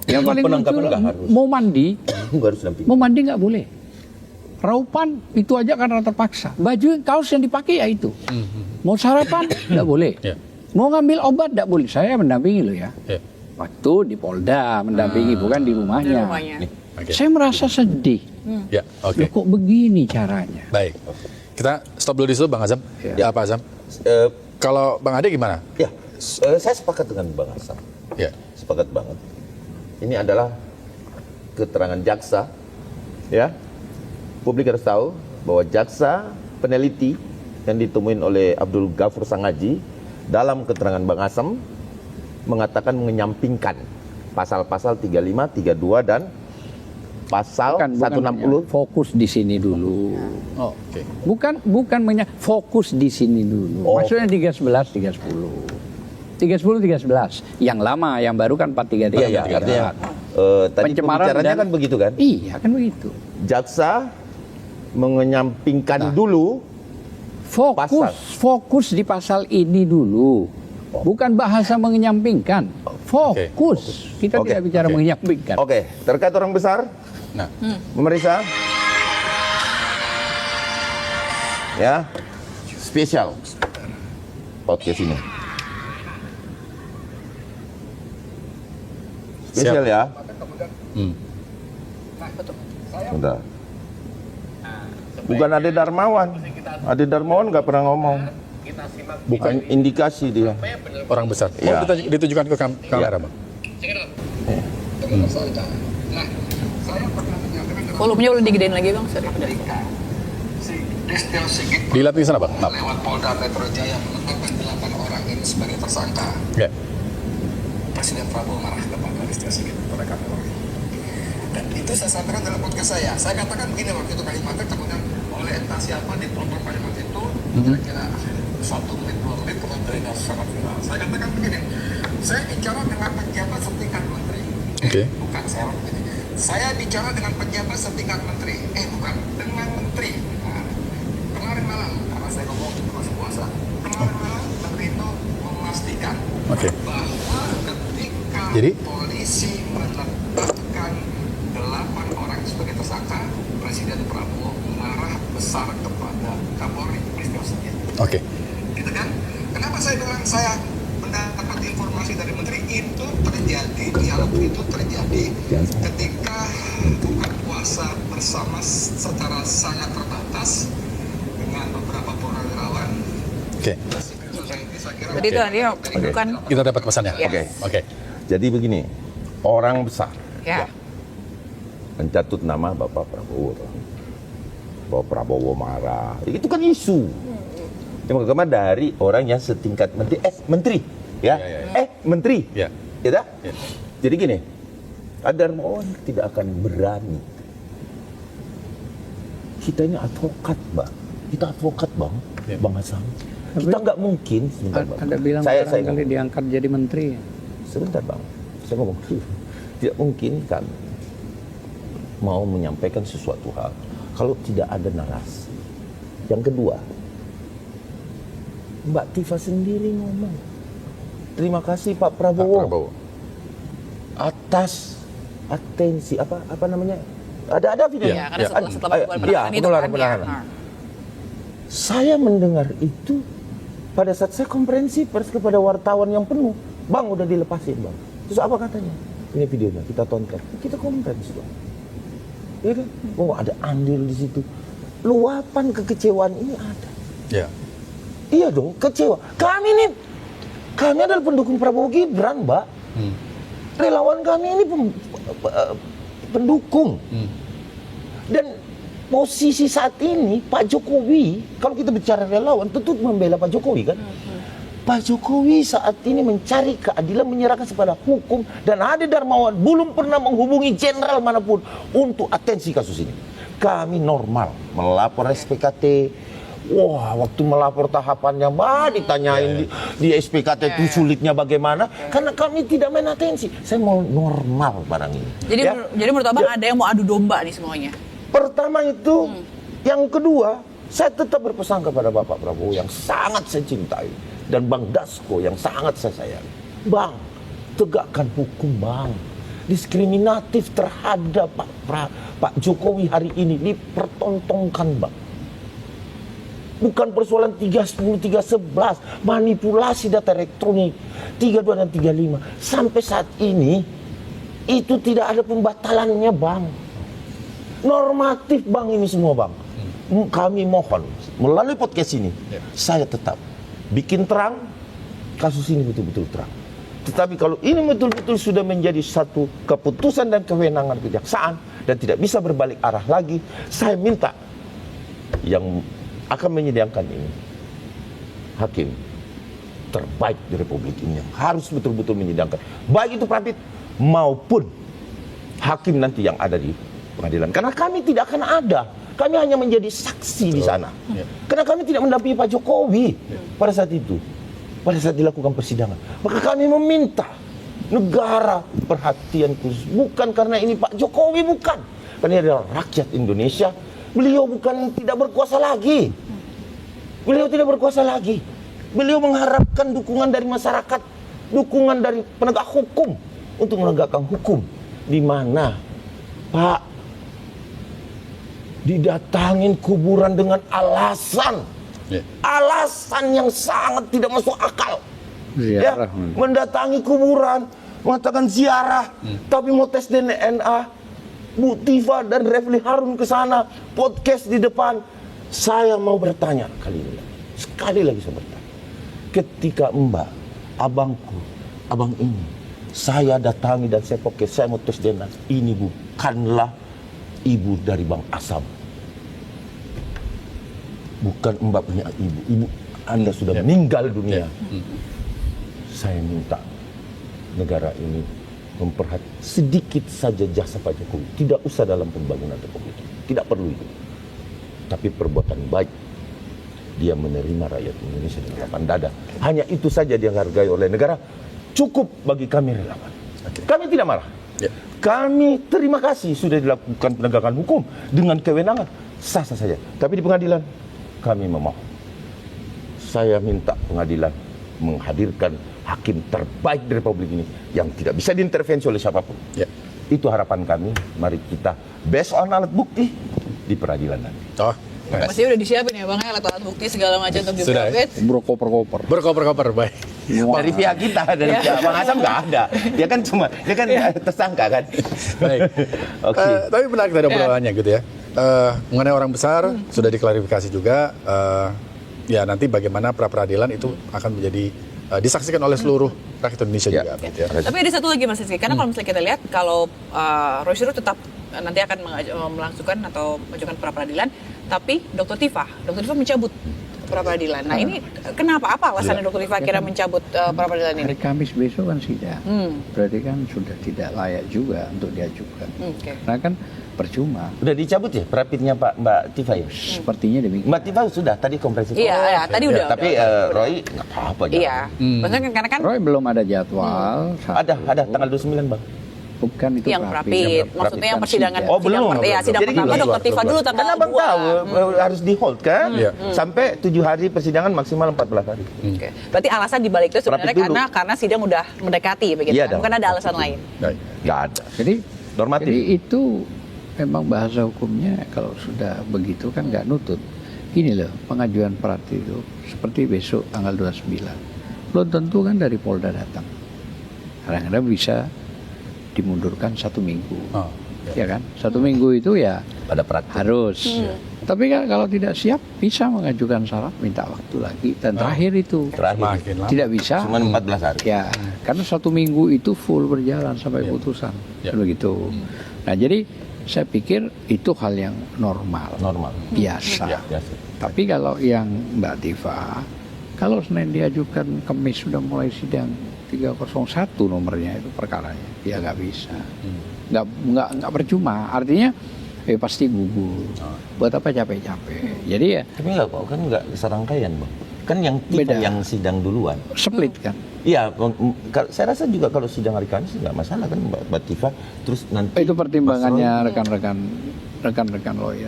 Yang paling lucu Penangkapan nggak harus. mau mandi, Nggak harus damping. mau mandi nggak boleh. Raupan itu aja karena terpaksa. Baju kaos yang dipakai ya itu. Mau sarapan nggak boleh. Ya. Mau ngambil obat nggak boleh. Saya mendampingi loh ya. Ya. Waktu di Polda mendampingi bukan di Di rumahnya. rumahnya. Oke. Saya merasa sedih. Ya, oke. Loh, kok begini caranya? Baik. Kita stop dulu di situ Bang Azam. Ya. Ya, Pak Azam. Eh, Kalau Bang Ade gimana? Ya, saya sepakat dengan Bang Hasan. Ya. Sepakat banget. Ini adalah keterangan jaksa. Ya, publik harus tahu bahwa jaksa peneliti yang ditemuin oleh Abdul Ghafur Sang Haji dalam keterangan Bang Asam mengatakan menyampingkan pasal-pasal 35, 32 dan pasal 160. Fokus di sini dulu. Oh, oke. Bukan fokus di sini dulu. Oh. Maksudnya 311, 310. 310, 311. Yang lama, yang baru kan 433. Iya, artinya tadi Pencemaran pembicaranya dan- kan begitu kan? Iya, kan begitu. Jaksa menyampingkan dulu Fokus di pasal ini dulu. Bukan bahasa menyampingkan. Fokus. Kita Oke, tidak bicara oke. menyampingkan. Oke, terkait orang besar, Nah, pemeriksa. Ya, spesial podcast ini. Spesial ya. Bentar. Bukan Ade Darmawan. Ade Darmawan nggak pernah ngomong. Bukan indikasi dia. Orang besar. Ya. Ditujukan ke kamera, Bang. tersangka. Nah, saya pernah menyampaikan dalam Volumenya boleh digedein lagi bang, sorry. ketika si Destel Sigit Dilihat di sana, Bang. Maaf. lewat Polda Metro Jaya menetapkan 8 orang ini sebagai tersangka. Ya. Presiden Prabowo marah kepada Destel Sigit pada kami orang ini. Dan itu saya sampaikan dalam podcast saya. Saya katakan begini waktu itu kalimatnya kemudian oleh entah siapa di program kalimat itu kira-kira 1 menit 2 menit kemudian beredar sangat viral. Saya katakan begini, saya bicara dengan pejabat setingkat menteri. Oke. Bukan saya begini. Saya bicara dengan pejabat setingkat menteri. Bukan dengan menteri. Nah, kemarin malam karena saya ngomong itu masih puasa. Kemarin malam menteri itu memastikan Oke. bahwa ketika Jadi? polisi menetapkan 8 orang sebagai tersangka, Presiden Prabowo marah besar kepada Kapolri Listio Sigit. Oke. Gitu kan? Kenapa saya bilang saya mendapat informasi dari menteri itu terjadi, dialog itu terjadi ketika buka puasa bersama secara sangat terbatas dengan beberapa purnawirawan. Oke. Saya kira Jadi itu dia bukan Kita dapat pesannya. Ya. Oke. Oke. Jadi begini, orang besar ya. mencatut nama Bapak Prabowo. Bapak Prabowo marah. Itu kan isu. Cuma dari orang yang setingkat menteri, menteri, ya, menteri, Ya. ya dah? Ya. Jadi gini, Darmawan tidak akan berani. Kita ini advokat, Bang. Kita advokat, Bang, Ya. Bang Hasan. Kita nggak mungkin, sebentar, Bang. Ada bilang saya barangkali diangkat jadi menteri. sebentar, Bang. Saya ngomong dulu. Tidak mungkin kan mau menyampaikan sesuatu hal kalau tidak ada narasi. Yang kedua, Mbak Tifa sendiri ngomong, terima kasih Pak Prabowo, Prabowo. atas atensi apa namanya? Ada video. Ya, karena setelah Iya, penahanan itu penularan, kan penularan. ya. Saya mendengar itu pada saat saya konferensi pers kepada wartawan yang penuh, Bang udah dilepasin, Bang. Terus apa katanya? Ini videonya kita tonton. Kita konferensi, Bang. Iya kan? Oh, ada andil di situ. Luapan kekecewaan ini ada. Ya. Iya dong, kecewa. Kami adalah pendukung Prabowo Gibran, Mbak. Relawan kami ini pendukung. Dan posisi saat ini Pak Jokowi, kalau kita bicara relawan, tentu membela Pak Jokowi kan. Pak Jokowi saat ini mencari keadilan, menyerahkan kepada hukum, dan Ade Darmawan belum pernah menghubungi jenderal manapun untuk atensi kasus ini. Kami normal melapor SPKT. Wah, waktu melapor tahapannya, ditanyain di SPKT itu sulitnya bagaimana? Karena kami tidak main atensi. Saya mau normal barang ini. Jadi Ya. jadi menurut abang ada yang mau adu domba nih semuanya. Pertama itu, yang kedua, saya tetap berpesan kepada Bapak Prabowo yang sangat saya cintai dan Bang Dasko yang sangat saya sayangi. Bang, tegakkan hukum, Bang. Diskriminatif terhadap Pak Jokowi hari ini dipertontonkan, Bang. Bukan persoalan 310, 311, manipulasi data elektronik 32 dan 35. Sampai saat ini itu tidak ada pembatalannya, Bang. Normatif, Bang, ini semua, Bang. Kami mohon melalui podcast ini, saya tetap bikin terang kasus ini betul-betul terang. Tetapi kalau ini betul-betul sudah menjadi satu keputusan dan kewenangan kejaksaan dan tidak bisa berbalik arah lagi, saya minta yang akan menyidangkan ini hakim terbaik di Republik ini yang harus betul-betul menyidangkan, baik itu Pradip maupun hakim nanti yang ada di pengadilan. Karena kami tidak akan ada, kami hanya menjadi saksi di sana. Karena kami tidak mendampingi Pak Jokowi pada saat itu, pada saat dilakukan persidangan. Maka kami meminta negara perhatian khusus, bukan karena ini Pak Jokowi, bukan, karena ini adalah rakyat Indonesia. Beliau bukan tidak berkuasa lagi. Beliau tidak berkuasa lagi. Beliau mengharapkan dukungan dari masyarakat, dukungan dari penegak hukum untuk menegakkan hukum. Di mana, Pak, didatangin kuburan dengan alasan Ya. alasan yang sangat tidak masuk akal. Ziarah. Mendatangi kuburan, mengatakan ziarah, tapi mau tes DNA. Bu Tifa dan Refli Harun ke sana, podcast di depan. Saya mau bertanya kali ini, sekali lagi saya bertanya. Ketika Mbak, abangku, abang ini, saya datangi dan saya podcast, saya mau tes DNA. Ini bukanlah ibu dari Bang Asam. Bukan Mbak punya ibu. Ibu Anda sudah meninggal dunia. Saya minta negara ini memperhatikan sedikit saja jasa Pak Jokowi. Tidak usah dalam pembangunan Republik ini. Tidak perlu itu. Tapi perbuatan baik. Dia menerima rakyat Indonesia dengan lapang dada. Hanya itu saja dia hargai oleh negara. Cukup bagi kami relawan. Kami tidak marah. Ya. Kami terima kasih sudah dilakukan penegakan hukum dengan kewenangan. Sah-sah saja. Tapi di pengadilan kami memohon. Saya minta pengadilan menghadirkan hakim terbaik di Republik ini yang tidak bisa diintervensi oleh siapapun. Ya. Itu harapan kami. Mari kita based on alat bukti di peradilan nanti. Oh, Pasti udah disiapin ya Bang ya alat bukti segala macam untuk Sudah, diprobate. Berkoper-koper. berkoper-koper baik. Dari pihak kita, dari pihak Bang Asam nggak ada. Dia kan tersangka kan. Baik. Oke. Tapi menarik tadi obrolannya gitu ya. Mengenai orang besar sudah diklarifikasi juga. Ya nanti bagaimana pra peradilan itu akan menjadi disaksikan oleh seluruh rakyat Indonesia juga. Gitu ya. Tapi ada satu lagi Mas Rizky, karena kalau misalnya kita lihat kalau Roy Suryo tetap nanti akan melangsungkan atau mengajukan pra peradilan, tapi Dr. Tifa mencabut pra peradilan. Nah ini kenapa? Apa alasannya Dr. Tifa kira mencabut pra peradilan ini? Hari Kamis besok kan sidang. Berarti kan sudah tidak layak juga untuk diajukan. Oke. Karena kan percuma. Udah dicabut ya perapitnya Mbak Tifa ya? Sepertinya demikian. Mbak Tifa sudah tadi konferensi. Iya, tadi udah. Tapi udah. Roy nggak apa-apa. Iya. Maksudnya kan karena kan Roy belum ada jadwal. Ada tanggal 29 Bang. Bukan itu yang Rapid. Rapid, maksudnya yang persidangan. Oh, belum. Iya, sidang Jadi pertama gini, Dr. Tifa dulu tanggal Karena Bang 2. tahu harus di hold kan? Iya. Sampai 7 hari persidangan maksimal 14 hari. Oke. Berarti alasan dibalik itu sebenarnya Rapid dulu. karena sidang udah mendekati begitu. Iya Kan? dong. Bukan ada alasan lain. Baik. Nggak ada. Jadi Normatif. Jadi itu memang bahasa hukumnya kalau sudah begitu kan nggak nutut. Ini loh pengajuan prat itu seperti besok tanggal 29. Belum tentu kan dari Polda datang. Kadang-kadang bisa dimundurkan 1 minggu. Oh, Ya kan? 1 minggu itu ya Pada prat. harus. Tapi kan kalau tidak siap bisa mengajukan syarat minta waktu lagi dan terakhir itu Terakhir. Makin lama. tidak bisa. Cuma 14 hari. Ya, karena 1 minggu itu full berjalan sampai putusan, Ya. begitu. Nah, jadi saya pikir itu hal yang normal, biasa. Ya, biasa. Tapi kalau yang Mbak Tifa, kalau Senin diajukan, Kamis sudah mulai sidang 301 nomornya itu perkaranya, ya nggak bisa, nggak percuma. Artinya, pasti gugur. Buat apa capek-capek? Jadi ya Tapi nggak kok, kan nggak serangkaian Bang. Kan yang Tifa Beda. yang sidang duluan. split kan. Iya, saya rasa juga kalau sidang hari Kamis nggak masalah kan Mbak Tifa. Terus nanti Itu pertimbangannya Mas rekan-rekan lawyer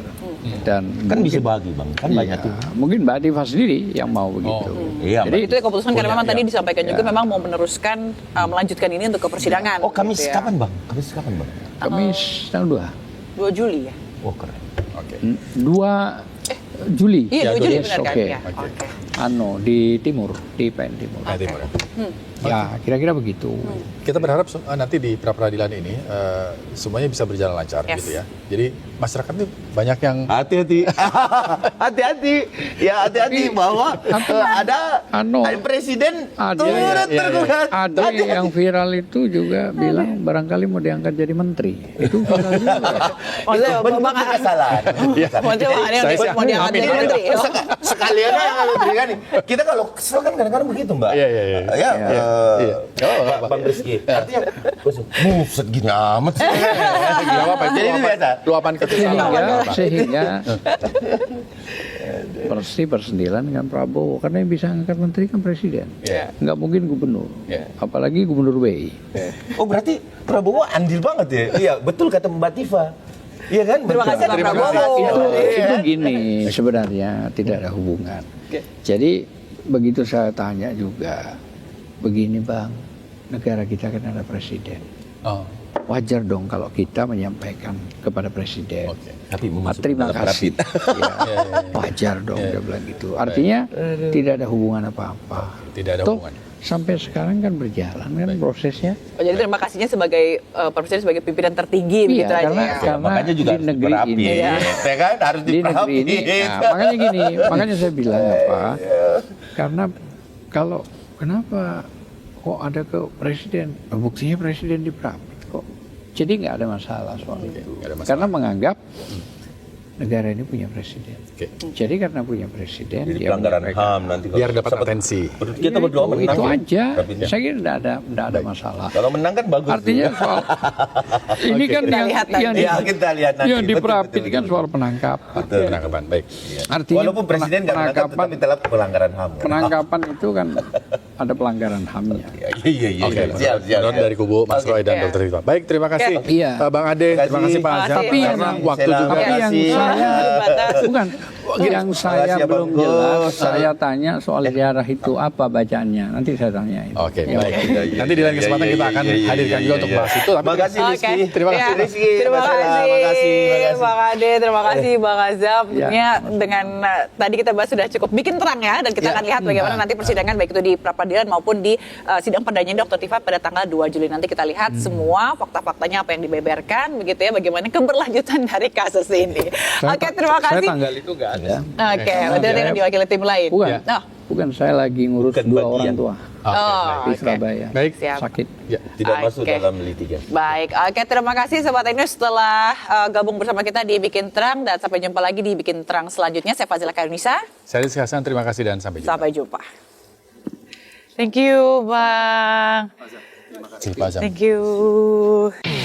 dan Roy, kan bisa bagi Bang, kan banyak tuh. mungkin Mbak Tifa sendiri yang mau begitu. Iya, Jadi Itu ya keputusan karena memang tadi disampaikan juga memang mau meneruskan melanjutkan ini untuk ke persidangan. Oh, Kamis gitu ya. kapan Bang? Kamis kapan Bang? Kamis tanggal 2 Juli ya. Oh, keren. Oke. 2 Juli. Iya, 2 Juli Yes, benar kan? oke. Ya. Oke. Di timur, di PN Timur. Nah, timur ya. Ya, kira-kira begitu. Kita berharap nanti di pra peradilan ini semuanya bisa berjalan lancar Yes. gitu ya. Jadi masyarakat ini banyak yang Hati-hati. Hati-hati. Ya, hati-hati bahwa ada presiden turut tergugat. Ada yang viral itu juga bilang barangkali mau diangkat jadi menteri. Itu viral juga. Maksudnya Bentuk Bang kesalahan. Maksudnya ada yang Saya- mau diangkat jadi menteri. Oh. Sekalian yang memberikan nih. Kita kalau kesel kan kadang-kadang begitu, Mbak. Iya. Bang Rizky. Artinya, buset gini amat sih. Gak apa-apa, itu Jadi itu biasa. luapan kekesalan. Sehingga Persi bersendilan dengan Prabowo karena yang bisa angkat menteri kan presiden, nggak mungkin gubernur, apalagi gubernur BI. Oh, berarti Prabowo andil banget ya? Iya, betul kata Mbak Tifa. Iya kan? Terima kasih Pak Terima Prabowo. kasih. Itu gini sebenarnya tidak ada hubungan. Jadi begitu saya tanya juga, begini Bang, negara kita kan ada presiden. Oh. wajar dong kalau kita menyampaikan kepada presiden. Oke. Tapi memasuk Terima dalam kasih. rapid. Ya, wajar dong dia bilang gitu. Artinya tidak ada hubungan apa-apa. Tidak ada Toh, hubungan. sampai sekarang kan berjalan kan prosesnya. Oh, jadi terima kasihnya sebagai Pak Presiden sebagai pimpinan tertinggi begitu aja. karena, Ya. karena Makanya juga di harus negeri diperapit. ini, Ya kan harus di negeri ini, diperapit. nah, makanya gini, makanya saya bilang apa? Karena kenapa kok ada ke presiden? Buktinya presiden diperapit kok. Jadi nggak ada masalah soal itu. nggak ada masalah. Karena menganggap negara ini punya presiden. Oke. Jadi karena punya presiden, Jadi dia pelanggaran menyampaikan. HAM nanti Biar dapat atensi. Kita berdoa menang. itu ya, aja. rapidnya. Saya kira nggak ada masalah. Kalau menang kan bagus. Artinya tuh, ya. soal ini kan Kita lihat nanti. Ya, kita lihat nanti. yang Betul, diperapit betul, kan betul. soal penangkapan. Betul. Penangkapan, baik. Artinya Walaupun presiden nggak menangkap, penangkapan, tetapi telah pelanggaran HAM. penangkapan itu kan ada pelanggaran HAM-nya. Iya. Oke, Siap. menurut dari kubu Mas Roy dan Oke. Dr. Ridwan. Baik, terima kasih Iya. Bang Ade, terima kasih Pak Azhar. Tapi yang waktu juga tapi yang kasih. saya bukan yang saya Makasih ya, belum Bang jelas. Gus. Saya tanya soal ziarah itu apa bacaannya. Nanti saya tanyain. Oke, Ya, baik. Iya, iya, Nanti di lain iya, kesempatan iya, kita iya, akan iya, hadirkan iya, juga iya, untuk iya. bahas itu. Tapi Makasih Oke. Rizky. Terima kasih, Ya. Rizky. Terima Mas kasih, Ella, makasih. Bang Ade, terima kasih Bang Azhar. Ya. Tentunya dengan tadi kita bahas sudah cukup bikin terang ya, dan kita Ya. akan lihat bagaimana nanti persidangan baik itu di pra-peradilan maupun di sidang perdana Dr. Tifa pada tanggal 2 Juli nanti kita lihat semua fakta-faktanya apa yang dibeberkan begitu ya, bagaimana keberlanjutan dari kasus ini. Oke, terima Saya kasih. tanggal itu nggak ada. Oke, berarti dengan diwakili tim lain. Bukan. Oh, Bukan, saya lagi ngurus Bukan 2 bagian. orang tua Oke, Oh, baik. di oke. Surabaya. Baik. Siap. Sakit. Ya. Tidak masuk Oke. dalam litigasi. Baik, oke, terima kasih Sobat News setelah gabung bersama kita di Bikin Terang, dan sampai jumpa lagi di Bikin Terang selanjutnya. Saya Fazila Kairunisa, Saya Rizky Hasan, terima kasih dan sampai jumpa. sampai jumpa. Thank you, Bang. Silpa Azhar. Thank you.